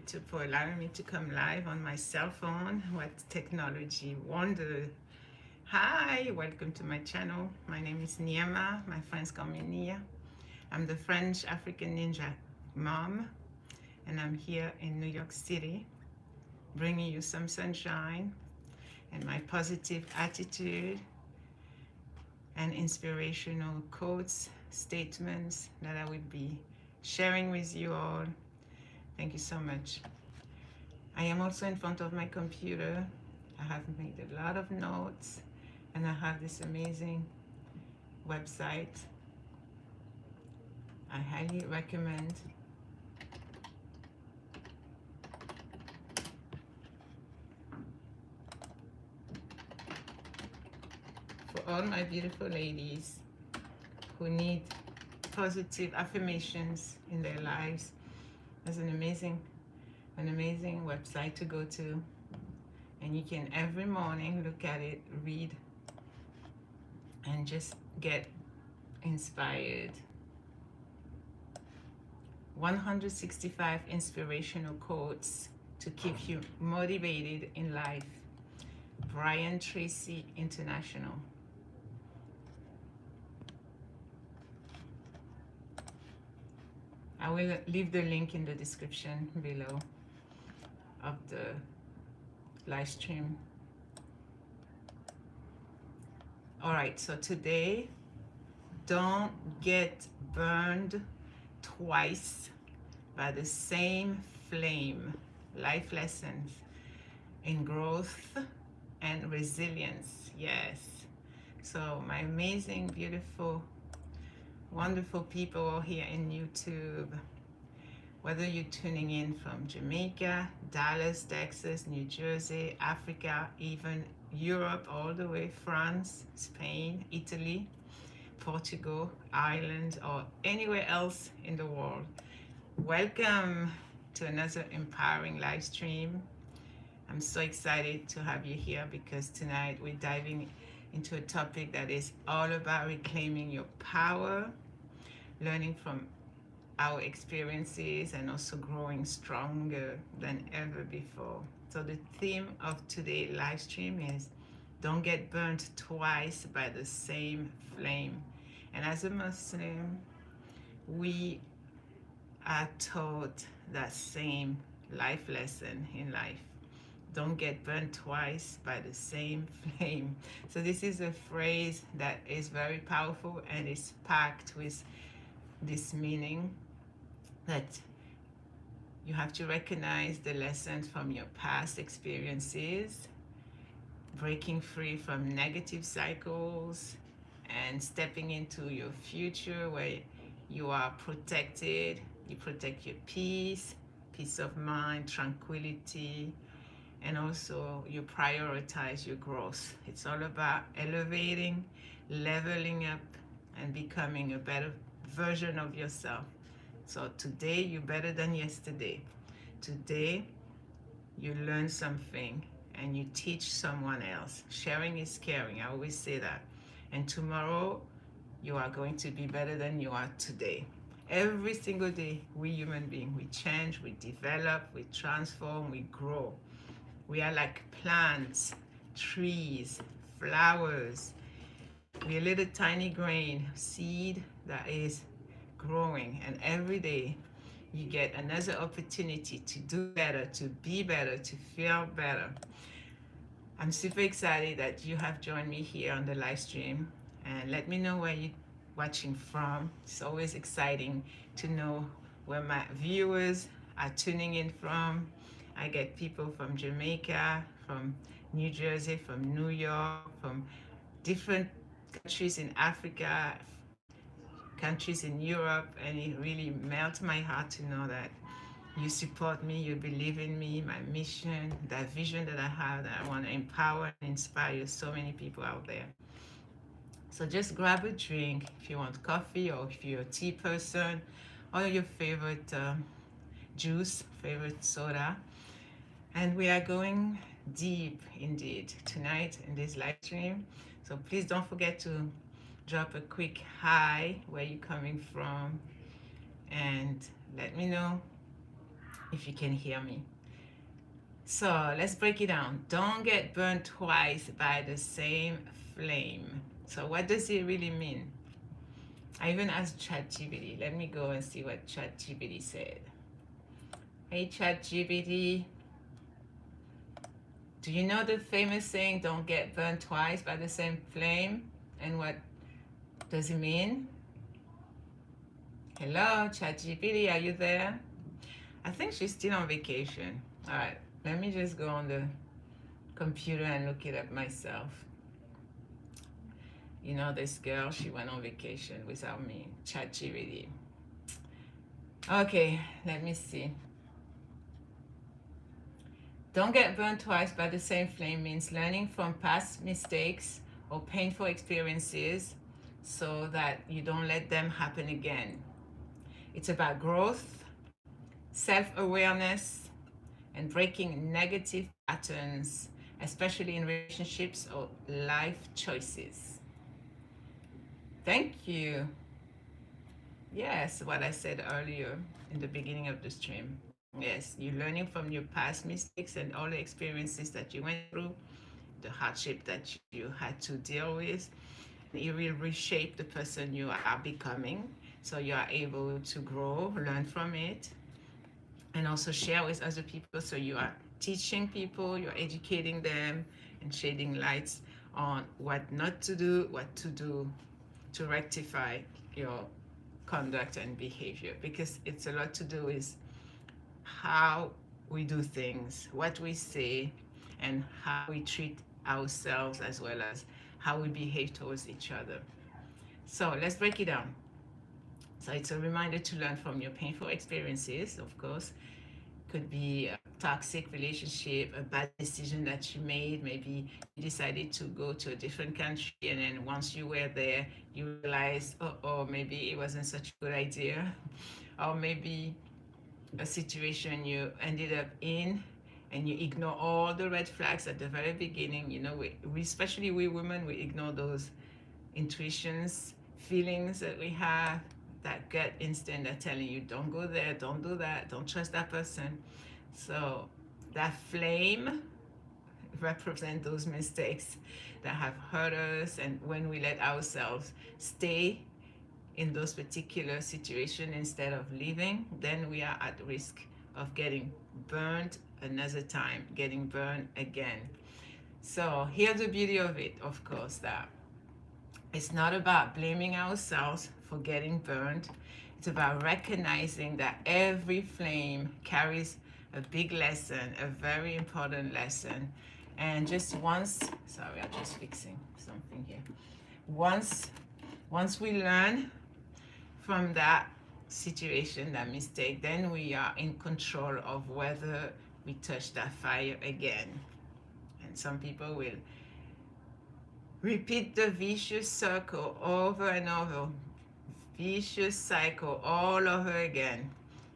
YouTube for allowing me to come live on my cell phone. What technology wonder. Hi, welcome to my channel. My name is Niema. My friends call me Nia. I'm the French African Ninja mom, and I'm here in New York City, bringing you some sunshine and my positive attitude and inspirational quotes, statements that I will be sharing with you all. Thank you so much. I am also in front of my computer. I have made a lot of notes, and I have this amazing website. I highly recommend. For all my beautiful ladies who need positive affirmations in their lives. There's an amazing website to go to, and you can every morning look at it, read, and just get inspired. 165 inspirational quotes to keep you motivated in life. Brian Tracy International. I will leave the link in the description below of the live stream. All right, so today, don't get burned twice by the same flame. Life lessons in growth and resilience. Yes. So my amazing, beautiful, wonderful people here in YouTube, whether you're tuning in from Jamaica, Dallas, Texas, New Jersey, Africa, even Europe, all the way France, Spain, Italy, Portugal, Ireland, or anywhere else in the world, welcome to another empowering live stream. I'm so excited to have you here because tonight we're diving into a topic that is all about reclaiming your power, learning from our experiences, and also growing stronger than ever before. So the theme of today's live stream is don't get burnt twice by the same flame. And as a Muslim, we are taught that same life lesson in life. Don't get burnt twice by the same flame. So this is a phrase that is very powerful and is packed with this meaning that you have to recognize the lessons from your past experiences, breaking free from negative cycles, and stepping into your future where you are protected. You protect your peace of mind, tranquility, and also you prioritize your growth. It's all about elevating, leveling up, and becoming a better version of yourself. So today you're better than yesterday. Today you learn something and you teach someone else. Sharing is caring. I always say that. And tomorrow you are going to be better than you are today. Every single day, we human beings, we change, we develop, we transform, we grow. We are like plants, trees, flowers. We're a little tiny grain, seed that is growing, and every day you get another opportunity to do better, to be better, to feel better. I'm super excited that you have joined me here on the live stream, and let me know where you're watching from. It's always exciting to know where my viewers are tuning in from. I get people from Jamaica, from New Jersey, from New York, from different countries in Africa, countries in Europe, and it really melts my heart to know that you support me, you believe in me, my mission, that vision that I have, that I want to empower and inspire so many people out there. So just grab a drink if you want coffee, or if you're a tea person, or your favorite juice, favorite soda. And we are going deep indeed tonight in this live stream. So please don't forget to drop a quick hi, where you're coming from, and let me know if you can hear me. So let's break it down. Don't get burned twice by the same flame. So what does it really mean? I even asked ChatGPT. Let me go and see what ChatGPT said. Hey ChatGPT, do you know the famous saying, don't get burned twice by the same flame? And what does it mean? Hello, ChatGPT, are you there? I think she's still on vacation. All right, let me just go on the computer and look it up myself. You know, this girl, she went on vacation without me. ChatGPT. Okay, let me see. Don't get burned twice by the same flame means learning from past mistakes or painful experiences so that you don't let them happen again. It's about growth, self-awareness, and breaking negative patterns, especially in relationships or life choices. Thank you. Yes, what I said earlier in the beginning of the stream. Yes, you're learning from your past mistakes and all the experiences that you went through, the hardship that you had to deal with. It will reshape the person you are becoming. So you are able to grow, learn from it, and also share with other people. So you are teaching people, you're educating them, and shedding lights on what not to do, what to do to rectify your conduct and behavior, because it's a lot to do with how we do things, what we say, and how we treat ourselves, as well as how we behave towards each other. So let's break it down. So it's a reminder to learn from your painful experiences, of course. Could be a toxic relationship, a bad decision that you made. Maybe you decided to go to a different country, and then once you were there, you realized, oh, maybe it wasn't such a good idea. Or maybe a situation you ended up in and you ignore all the red flags at the very beginning. You know, we especially we women, we ignore those intuitions, feelings that we have, that gut instinct that telling you don't go there, don't do that, don't trust that person. So that flame represent those mistakes that have hurt us, and when we let ourselves stay in those particular situations instead of leaving, then we are at risk of getting burned another time, getting burned again. So here's the beauty of it, of course, that it's not about blaming ourselves for getting burned. It's about recognizing that every flame carries a big lesson, a very important lesson. And just once, sorry, I'm just fixing something here. Once we learn from that situation, that mistake, then we are in control of whether we touch that fire again. And some people will repeat the vicious circle over and over, vicious cycle all over again.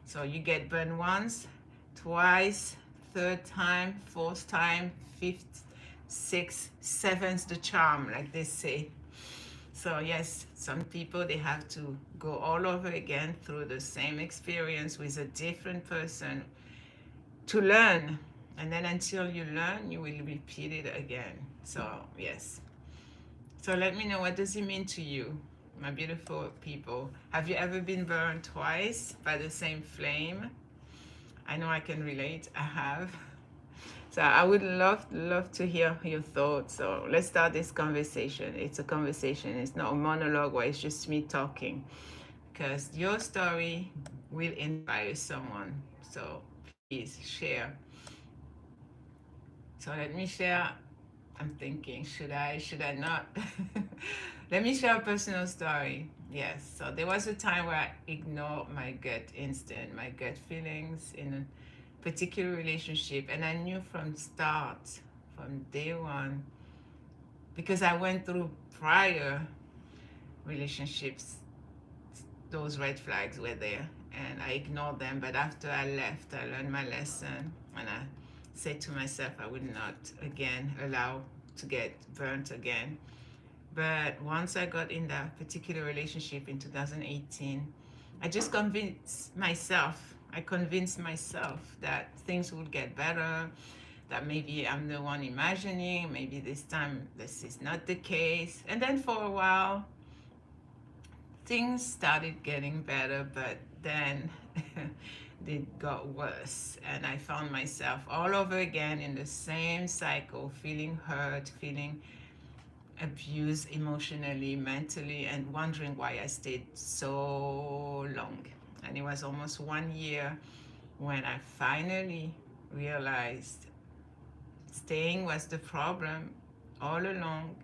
So you get burned once, twice, third time, fourth time, fifth, sixth, seventh the charm, like they say. So yes, some people, they have to go all over again through the same experience with a different person to learn. And then until you learn, you will repeat it again. So yes. So let me know, what does it mean to you, my beautiful people? Have you ever been burned twice by the same flame? I know I can relate. I have. So I would love to hear your thoughts. So let's start this conversation. It's a conversation. It's not a monologue where it's just me talking, because your story will inspire someone. So please share. So let me share. I'm thinking, should I not? Let me share a personal story. Yes. So there was a time where I ignored my gut instinct, my gut feelings in a particular relationship, and I knew from start, from day one, because I went through prior relationships, those red flags were there, and I ignored them. But after I left, I learned my lesson, and I said to myself I would not again allow to get burnt again. But once I got in that particular relationship in 2018, I just convinced myself, I convinced myself that things would get better, that maybe I'm the one imagining, maybe this time this is not the case. And then for a while, things started getting better, but then it got worse. And I found myself all over again in the same cycle, feeling hurt, feeling abused emotionally, mentally, and wondering why I stayed so long. And it was almost 1 year when I finally realized staying was the problem all along.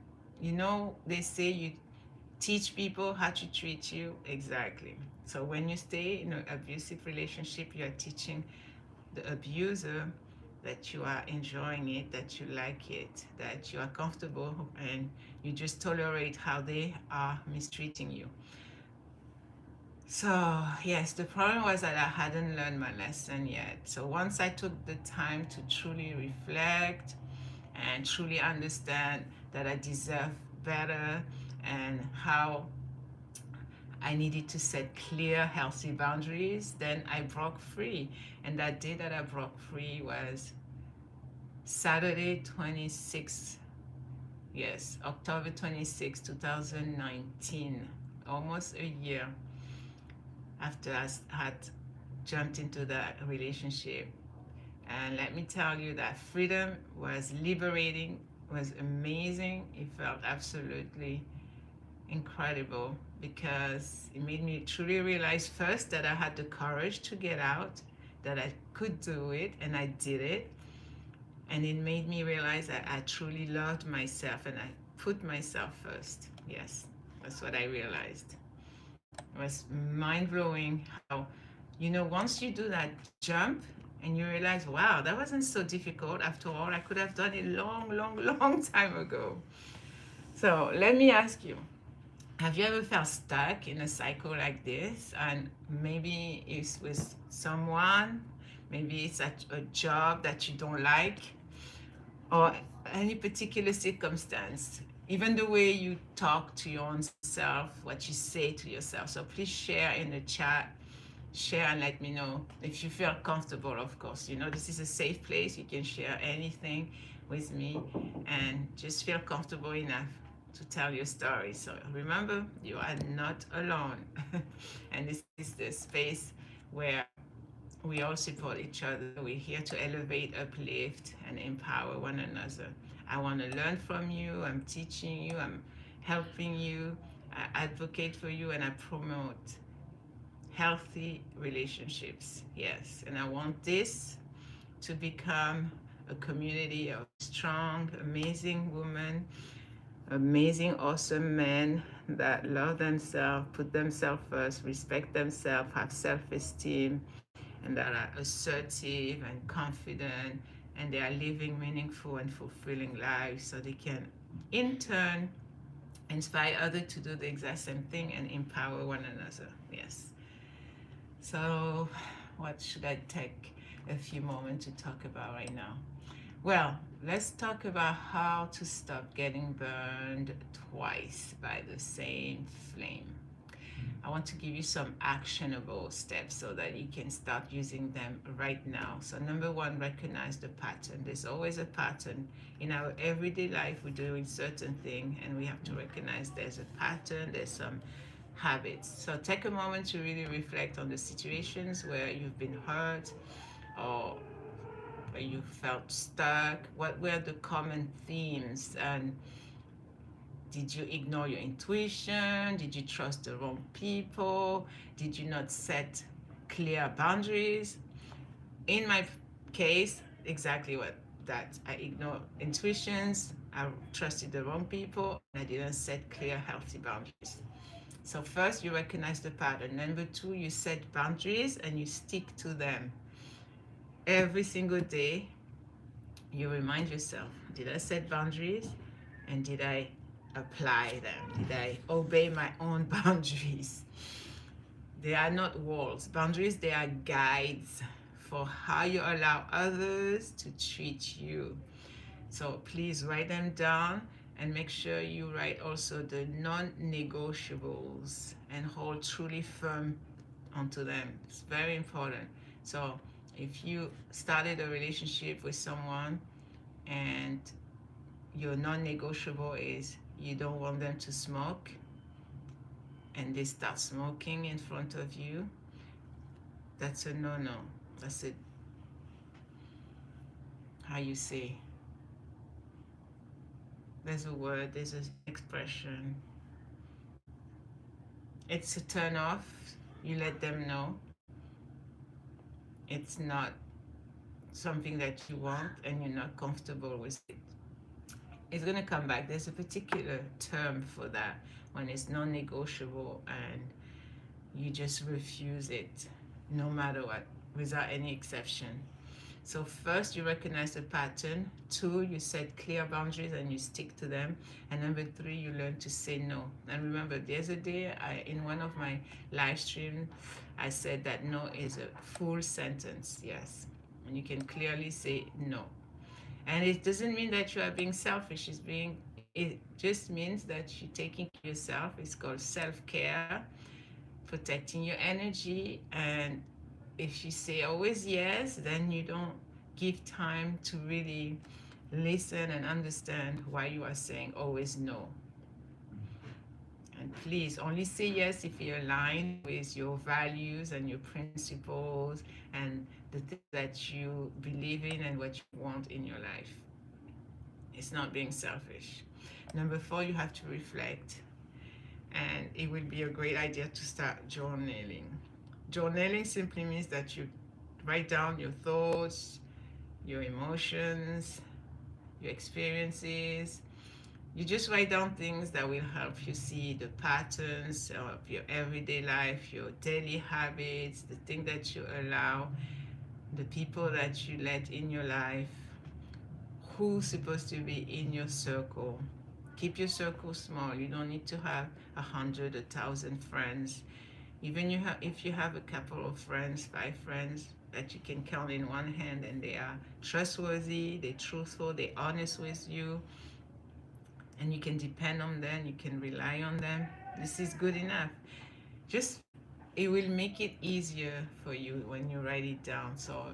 You know, they say you teach people how to treat you. Exactly. So when you stay in an abusive relationship, you are teaching the abuser that you are enjoying it, that you like it, that you are comfortable, and you just tolerate how they are mistreating you. So, yes, the problem was that I hadn't learned my lesson yet. So, once I took the time to truly reflect and truly understand that I deserve better and how I needed to set clear, healthy boundaries, then I broke free. And that day that I broke free was Saturday 26th, yes, October 26, 2019, almost a year after I had jumped into that relationship. And let me tell you that freedom was liberating, was amazing. It felt absolutely incredible because it made me truly realize first that I had the courage to get out, that I could do it, and I did it. And it made me realize that I truly loved myself and I put myself first. Yes, that's what I realized. It was mind blowing how, once you do that jump and you realize, wow, that wasn't so difficult after all. I could have done it long, long, long time ago. So let me ask you, have you ever felt stuck in a cycle like this? And maybe it's with someone, maybe it's at a job that you don't like, or any particular circumstance, even the way you talk to your own self, what you say to yourself. So please share in the chat, share and let me know if you feel comfortable, of course. This is a safe place. You can share anything with me and just feel comfortable enough to tell your story. So remember, you are not alone. And this is the space where we all support each other. We're here to elevate, uplift, and empower one another. I want to learn from you. I'm teaching you. I'm helping you. I advocate for you, and I promote healthy relationships. Yes, and I want this to become a community of strong, amazing women, amazing, awesome men that love themselves, put themselves first, respect themselves, have self esteem, and that are assertive and confident, and they are living meaningful and fulfilling lives so they can, in turn, inspire others to do the exact same thing and empower one another. Yes. So, what should I take a few moments to talk about right now? Well, let's talk about how to stop getting burned twice by the same flame. I want to give you some actionable steps so that you can start using them right now. So, number one, recognize the pattern. There's always a pattern in our everyday life. We're doing certain thing, and we have to recognize there's a pattern. There's some habits. So, take a moment to really reflect on the situations where you've been hurt or where you felt stuck. What were the common themes? And did you ignore your intuition? Did you trust the wrong people? Did you not set clear boundaries? In my case, exactly what that. I ignored intuitions, I trusted the wrong people, and I didn't set clear, healthy boundaries. So, first, you recognize the pattern. Number two, you set boundaries and you stick to them. Every single day, you remind yourself, did I set boundaries? And did I apply them? Did I obey my own boundaries? They are not walls. Boundaries, they are guides for how you allow others to treat you. So please write them down and make sure you write also the non-negotiables and hold truly firm onto them. It's very important. So if you started a relationship with someone and your non-negotiable is you don't want them to smoke, and they start smoking in front of you, that's a no-no. That's a, how you say, there's a word, there's an expression. It's a turn off. You let them know it's not something that you want and you're not comfortable with it. It's going to come back. There's a particular term for that when it's non-negotiable and you just refuse it no matter what, without any exception. So first you recognize the pattern. Two, you set clear boundaries and you stick to them. And number three, you learn to say no. And remember, there's a day in one of my live streams, I said that no is a full sentence. Yes. And you can clearly say no. And it doesn't mean that you are being selfish. It just means that you're taking care of yourself. It's called self-care, protecting your energy. And if you say always yes, then you don't give time to really listen and understand why you are saying always no. And please only say yes if you're aligned with your values and your principles and the things that you believe in and what you want in your life. It's not being selfish. Number four, you have to reflect. And it would be a great idea to start journaling. Journaling simply means that you write down your thoughts, your emotions, your experiences. You just write down things that will help you see the patterns of your everyday life, your daily habits, the things that you allow, the people that you let in your life, who's supposed to be in your circle. Keep your circle small. You don't need to have 100, 1,000 friends. Even if you have a couple of friends, 5 friends that you can count in one hand and they are trustworthy, they're truthful, they're honest with you, and you can depend on them, you can rely on them, this is good enough. Just, it will make it easier for you when you write it down. So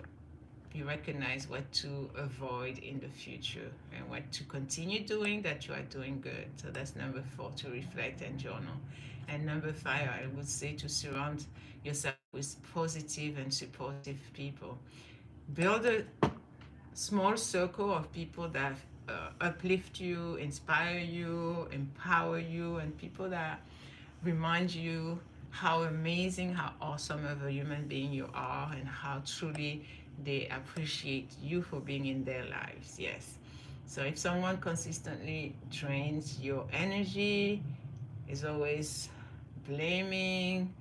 you recognize what to avoid in the future and what to continue doing that you are doing good. So that's number four, to reflect and journal. And number five, I would say to surround yourself with positive and supportive people. Build a small circle of people that uplift you, inspire you, empower you, and people that remind you how amazing, how awesome of a human being you are, and how truly they appreciate you for being in their lives. Yes. So if someone consistently drains your energy, is always blaming,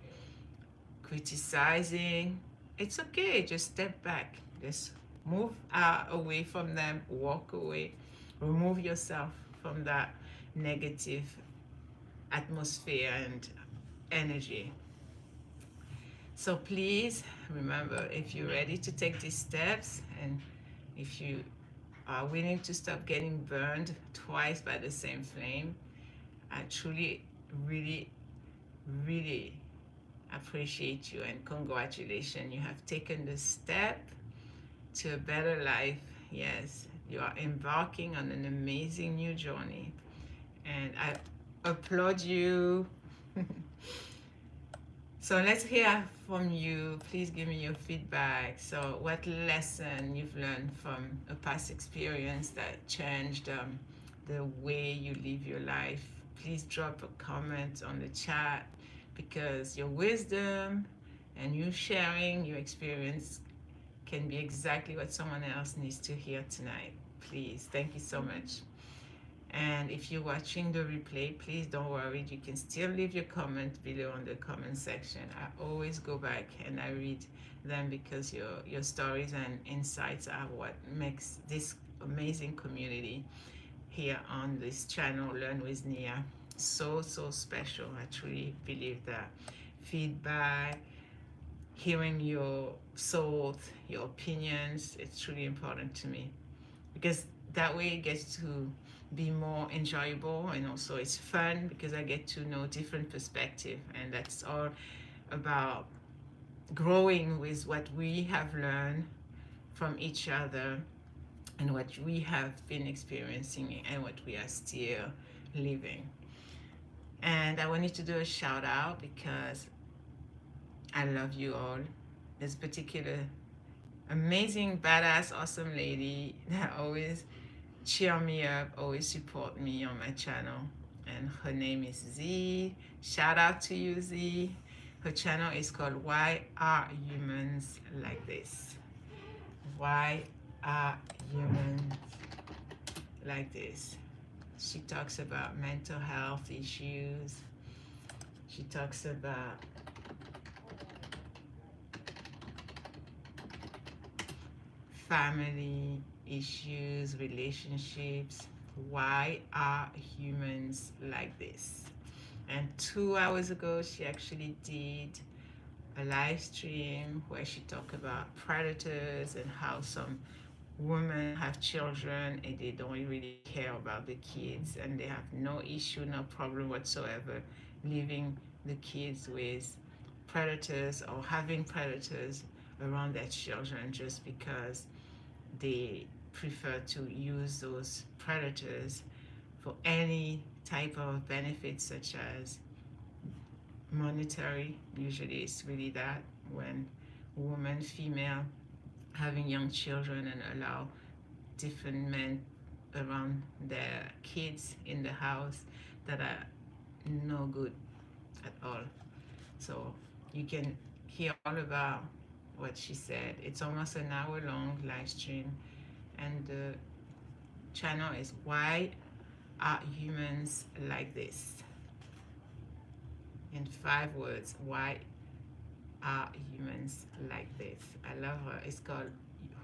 criticizing, it's okay. Just step back. Just move away from them, walk away, remove yourself from that negative atmosphere and energy. So please remember, if you're ready to take these steps and if you are willing to stop getting burned twice by the same flame, I truly, really, really appreciate you and congratulations. You have taken the step to a better life. Yes, you are embarking on an amazing new journey. And I applaud you. So let's hear from you. Please give me your feedback. So what lesson you've learned from a past experience that changed the way you live your life? Please drop a comment on the chat, because your wisdom and you sharing your experience can be exactly what someone else needs to hear tonight. Please, thank you so much. And if you're watching the replay, please don't worry. You can still leave your comment below on the comment section. I always go back and I read them, because your stories and insights are what makes this amazing community here on this channel, Learn with Nia, so, so special. I truly believe that feedback, hearing your thoughts, your opinions, it's truly important to me, because that way it gets to be more enjoyable, and also it's fun because I get to know different perspective, and that's all about growing with what we have learned from each other and what we have been experiencing and what we are still living. And I wanted to do a shout out because I love you all. This particular amazing, badass, awesome lady that always cheer me up, always support me on my channel. And her name is Z. Shout out to you, Z. Her channel is called Why Are Humans Like This? Why Are Humans Like This? She talks about mental health issues. She talks about family issues, relationships. Why are humans like this? And 2 hours ago, she actually did a live stream where she talked about predators and how some women have children and they don't really care about the kids and they have no issue, no problem whatsoever leaving the kids with predators or having predators around their children just because they prefer to use those predators for any type of benefits such as monetary. Usually it's really that when woman, female having young children and allow different men around their kids in the house that are no good at all. So you can hear all about what she said. It's almost an hour long live stream, and the channel is Why Are Humans Like This? In 5 words, why are humans like this? I love her. It's called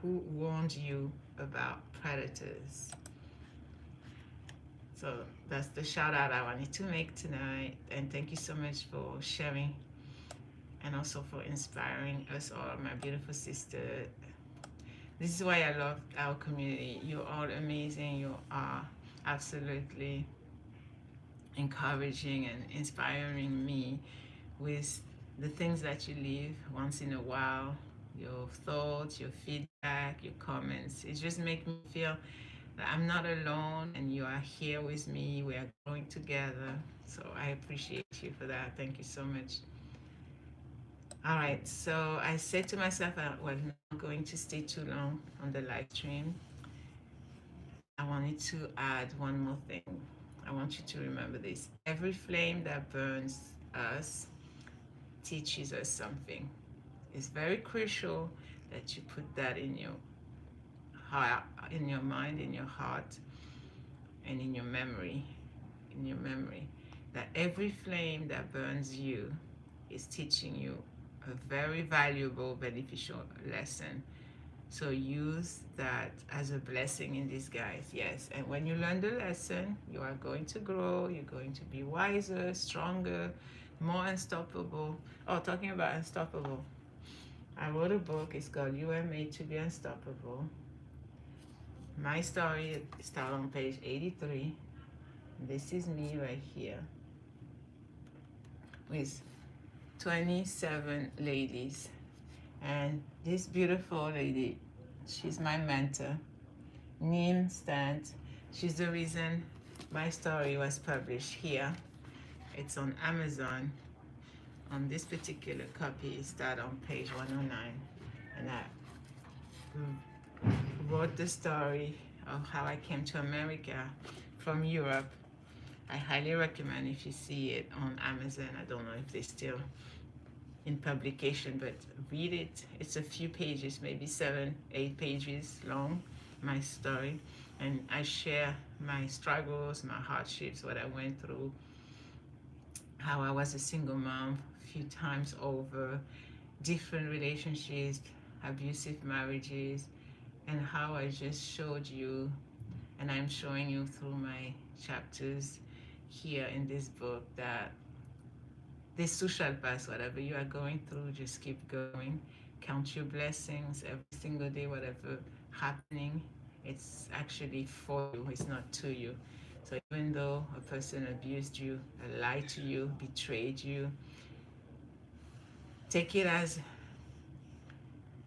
Who Warned You About Predators? So that's the shout out I wanted to make tonight. And thank you so much for sharing and also for inspiring us all, my beautiful sister. This is why I love our community. You're all amazing. You are absolutely encouraging and inspiring me with the things that you leave once in a while, your thoughts, your feedback, your comments. It just makes me feel that I'm not alone and you are here with me. We are growing together. So I appreciate you for that. Thank you so much. All right, so I said to myself, well, I'm not going to stay too long on the live stream. I wanted to add one more thing. I want you to remember this. Every flame that burns us teaches us something. It's very crucial that you put that in your heart, in your mind, in your heart, and in your memory. In your memory, that every flame that burns you is teaching you a very valuable, beneficial lesson. So use that as a blessing in disguise. Yes, and when you learn the lesson, you are going to grow. You're going to be wiser, stronger, more unstoppable. Oh, talking about unstoppable. I wrote a book. It's called You Are Made to Be Unstoppable. My story starts on page 83. This is me right here with 27 ladies. And this beautiful lady, she's my mentor, Neem Stant. She's the reason my story was published here. It's on Amazon. On this particular copy, it starts on page 109. And I wrote the story of how I came to America from Europe. I highly recommend if you see it on Amazon. I don't know if they're still in publication, but read it. It's a few pages, maybe 7, 8 pages long, my story. And I share my struggles, my hardships, what I went through, how I was a single mom a few times over, different relationships, abusive marriages, and how I just showed you, and I'm showing you through my chapters here in this book, that this too shall pass. Whatever you are going through, just keep going. Count your blessings every single day, whatever happening, it's actually for you, it's not to you. So even though a person abused you, lied to you, betrayed you, take it as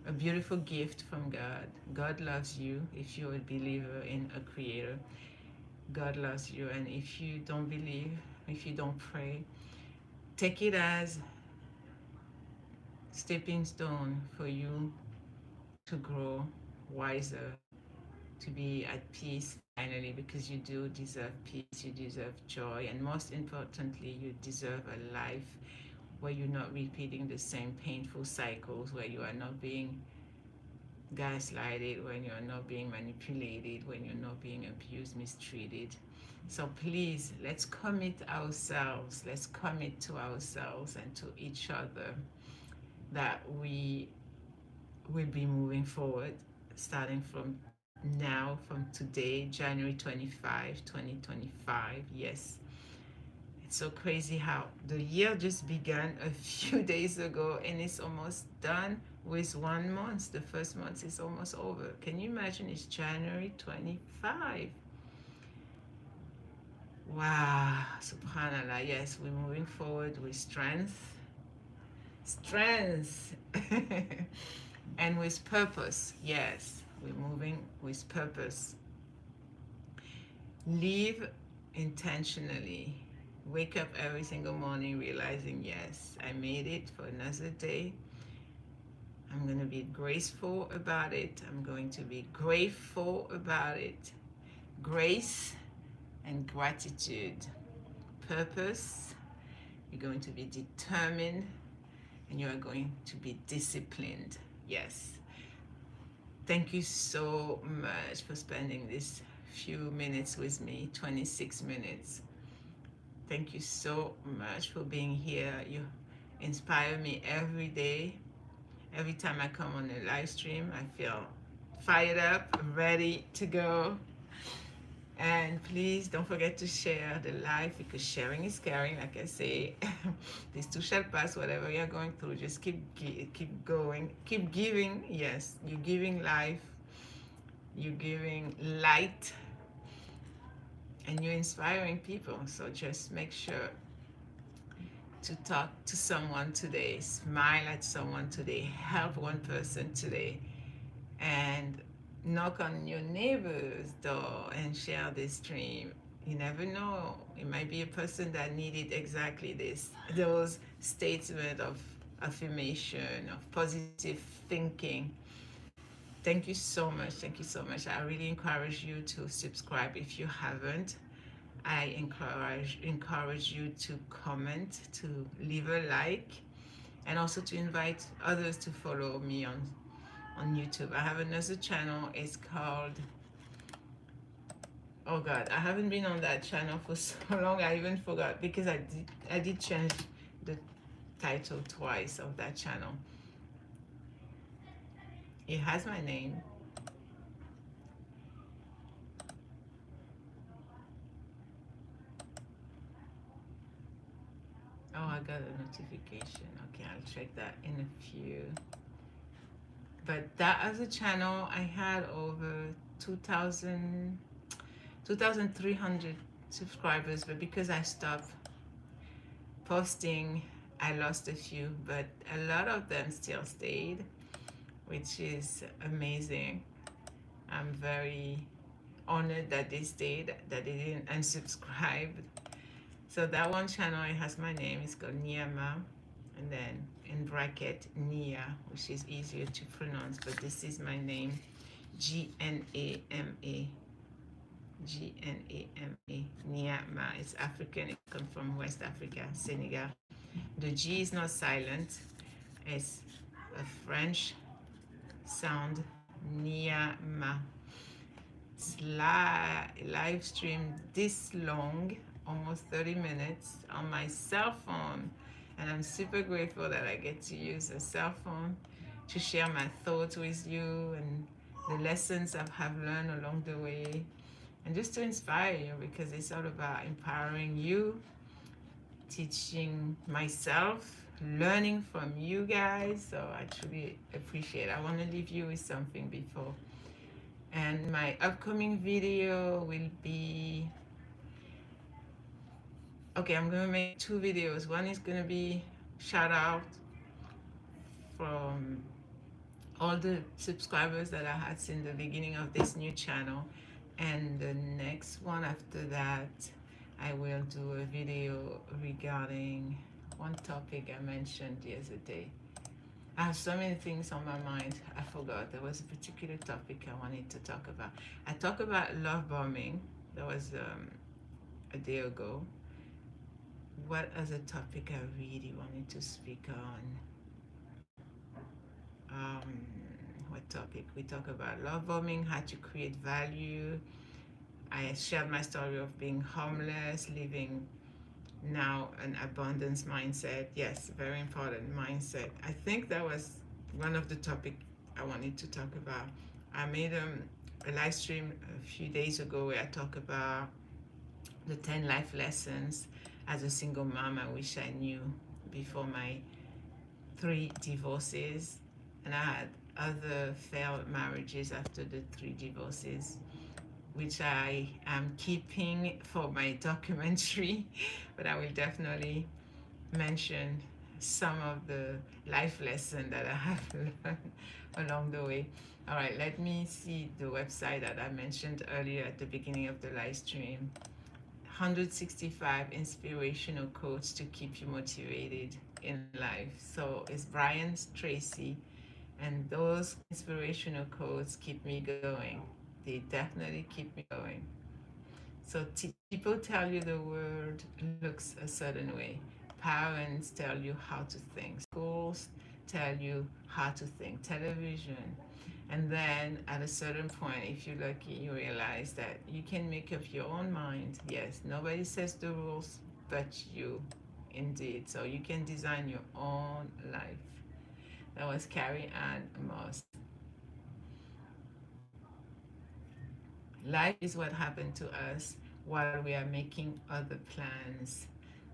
a beautiful gift from God. God loves you if you're a believer in a creator. God loves you, and if you don't believe, if you don't pray, take it as stepping stone for you to grow wiser, to be at peace finally, because you do deserve peace, you deserve joy, and most importantly, you deserve a life where you're not repeating the same painful cycles, where you are not being gaslighted, when you're not being manipulated, when you're not being abused, mistreated. So please, let's commit ourselves, let's commit to ourselves and to each other that we will be moving forward starting from now, from today, January 25, 2025. Yes, it's so crazy how the year just began a few days ago and it's almost done with 1 month. The first month is almost over. Can you imagine? It's January 25. Wow, subhanallah. Yes, we're moving forward with strength, and with purpose. Yes, we're moving with purpose. Live intentionally. Wake up every single morning realizing, yes, I made it for another day. I'm going to be graceful about it. I'm going to be grateful about it. Grace and gratitude. Purpose. You're going to be determined and you are going to be disciplined. Yes. Thank you so much for spending this few minutes with me, 26 minutes. Thank you so much for being here. You inspire me every day. Every time I come on a live stream, I feel fired up, ready to go. And please don't forget to share the live, because sharing is caring. Like I say, this too shall pass. Whatever you're going through, just keep going, keep giving. Yes, you're giving life, you're giving light, and you're inspiring people. So just make sure to talk to someone today, smile at someone today, help one person today, and knock on your neighbor's door and share this dream. You never know, it might be a person that needed exactly this, those statements of affirmation, of positive thinking. Thank you so much. Thank you so much. I really encourage you to subscribe if you haven't. I encourage you to comment, to leave a like, and also to invite others to follow me on YouTube. I have another channel. It's called, oh God, I haven't been on that channel for so long. I even forgot, because I did change the title twice of that channel. It has my name. Oh, I got a notification. Okay, I'll check that in a few. But that other channel, I had over 2,300 subscribers, but because I stopped posting, I lost a few, but a lot of them still stayed, which is amazing. I'm very honored that they stayed, that they didn't unsubscribe. So that one channel, it has my name. It's called Niama, and then in bracket Nia, which is easier to pronounce, but this is my name, Gnama. Gnama. Niama. It's African. It comes from West Africa, Senegal. The G is not silent. It's a French sound, Niama. It's live stream this long, almost 30 minutes on my cell phone. And I'm super grateful that I get to use a cell phone to share my thoughts with you and the lessons I have learned along the way, and just to inspire you, because it's all about empowering you, teaching myself, learning from you guys. So I truly appreciate it. I want to leave you with something before. And my upcoming video will be, okay, I'm gonna make two videos. One is gonna be shout out from all the subscribers that I had since the beginning of this new channel. And the next one after that, I will do a video regarding one topic I mentioned yesterday. I have so many things on my mind. I forgot. There was a particular topic I wanted to talk about. I talked about love bombing. That was a day ago. What other topic I really wanted to speak on? Um, what topic? We talk about love bombing, how to create value. I shared my story of being homeless, living now an abundance mindset. Yes, very important mindset. I think that was one of the topic I wanted to talk about. I made a live stream a few days ago where I talk about the 10 life lessons as a single mom I wish I knew before my 3 divorces. And I had other failed marriages after the 3 divorces, which I am keeping for my documentary, but I will definitely mention some of the life lessons that I have learned along the way. All right, let me see the website that I mentioned earlier at the beginning of the live stream. 165 inspirational quotes to keep you motivated in life. So it's Brian Tracy, and those inspirational quotes keep me going. They definitely keep me going. So people tell you the world looks a certain way. Parents tell you how to think. Schools tell you how to think. Television. And then at a certain point, if you're lucky, you realize that you can make up your own mind. Yes, nobody says the rules but you, indeed. So you can design your own life. That was Carrie Ann Moss. Life is what happened to us while we are making other plans.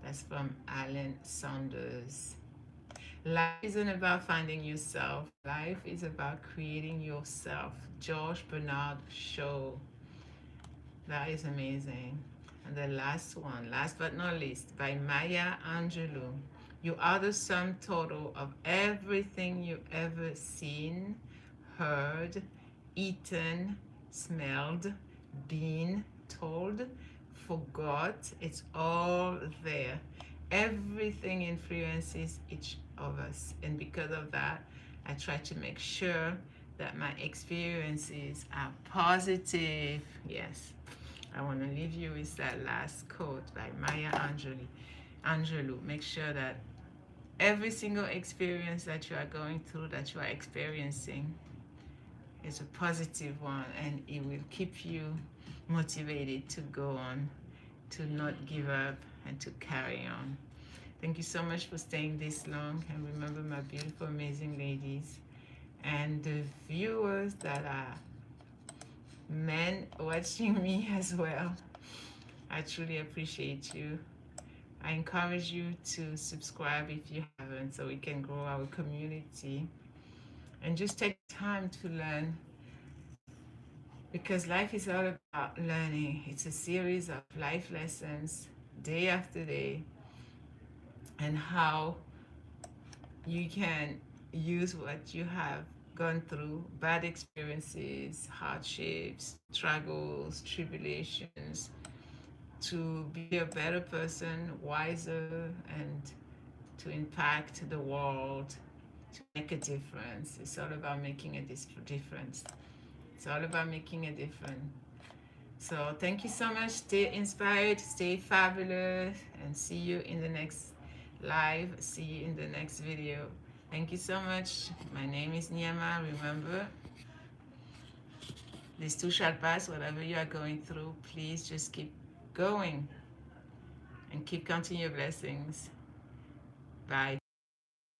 That's from Alan Saunders. Life isn't about finding yourself. Life is about creating yourself. George Bernard Shaw. That is amazing. And the last one, last but not least, by Maya Angelou. You are the sum total of everything you've ever seen, heard, eaten, smelled, been, told, forgot. It's all there. Everything influences each of us. And because of that, I try to make sure that my experiences are positive. Yes. I want to leave you with that last quote by Maya Angelou. Make sure that every single experience that you are going through, that you are experiencing, is a positive one, and it will keep you motivated to go on, to not give up, and to carry on. Thank you so much for staying this long, and remember, my beautiful, amazing ladies, and the viewers that are men watching me as well. I truly appreciate you. I encourage you to subscribe if you haven't, so we can grow our community. And just take time to learn, because life is all about learning. It's a series of life lessons day after day, and how you can use what you have gone through, bad experiences, hardships, struggles, tribulations, to be a better person, wiser, and to impact the world, to make a difference. It's all about making a difference. It's all about making a difference. So thank you so much. Stay inspired, stay fabulous, and see you in the next live. See you in the next video. Thank you so much. My name is Nyama. Remember, this too shall pass. Whatever you are going through, please just keep going and keep counting your blessings. Bye.